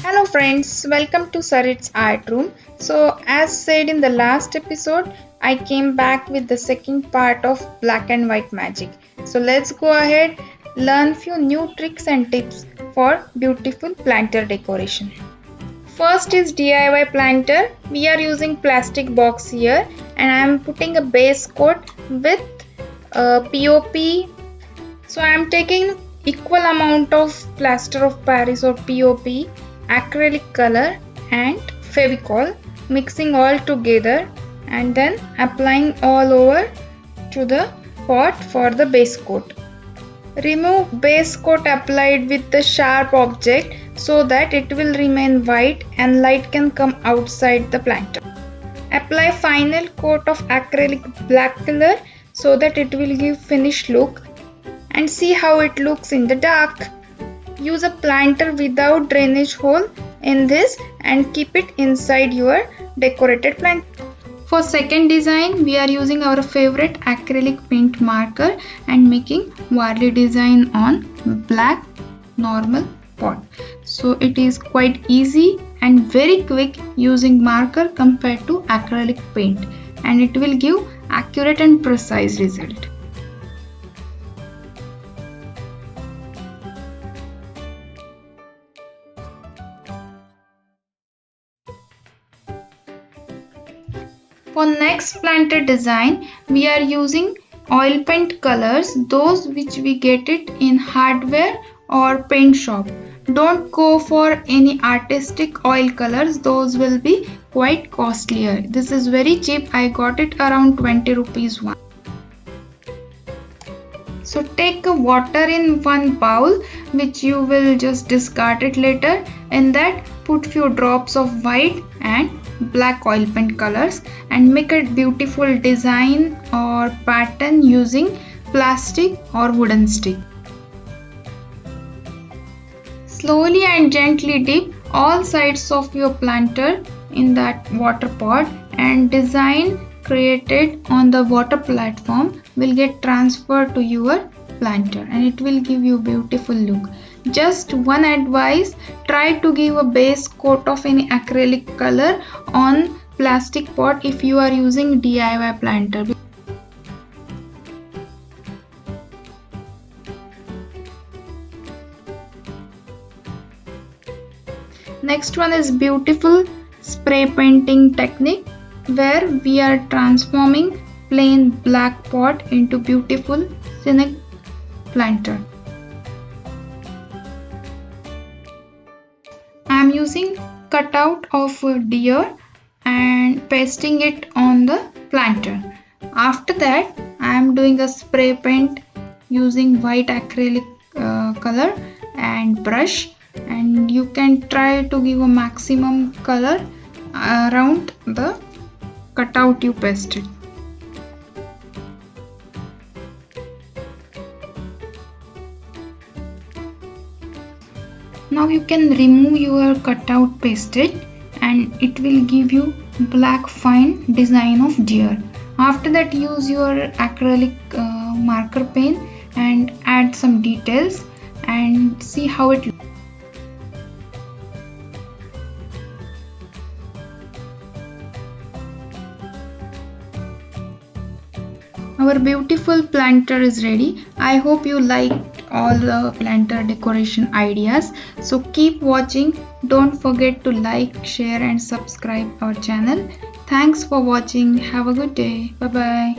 Hello friends, welcome to Sarit's Art Room. So as said in the last episode, I came back with the second part of black and white magic. So let's go ahead, learn few new tricks and tips for beautiful planter decoration. First is DIY planter. We are using plastic box here and I am putting a base coat with POP. So I am taking equal amount of plaster of Paris or POP, acrylic color and Fevicol, mixing all together and then applying all over to the pot for the base coat. Remove base coat applied with the sharp object so that it will remain white and light can come outside the planter. Apply final coat of acrylic black color so that it will give finished look and see how it looks in the dark. Use a planter without drainage hole in this and keep it inside your decorated plant. For second design, we are using our favorite acrylic paint marker and making Warli design on black normal pot. So it is quite easy and very quick using marker compared to acrylic paint, and it will give accurate and precise result. For next planter design, we are using oil paint colors, those which we get it in hardware or paint shop. Don't go for any artistic oil colors, those will be quite costlier. This is very cheap, I got it around 20 rupees one. So take a water in one bowl which you will just discard it later. In that put few drops of white and black oil paint colors and make a beautiful design or pattern using plastic or wooden stick. Slowly and gently dip all sides of your planter in that water pot, and design created on the water platform will get transferred to your planter and it will give you beautiful look. Just one advice, try to give a base coat of any acrylic color on plastic pot if you are using DIY planter. Next one is beautiful spray painting technique, where we are transforming plain black pot into beautiful scenic planter. I am using cutout of a deer and pasting it on the planter. After that I am doing a spray paint using white acrylic color and brush, and you can try to give a maximum color around the cutout you pasted. Now you can remove your cutout pasted and it will give you black fine design of deer. After that use your acrylic marker pen and add some details and see how it looks. Our beautiful planter is ready. I hope you liked all the planter decoration ideas. So keep watching. Don't forget to like, share and subscribe our channel. Thanks for watching. Have a good day. Bye bye.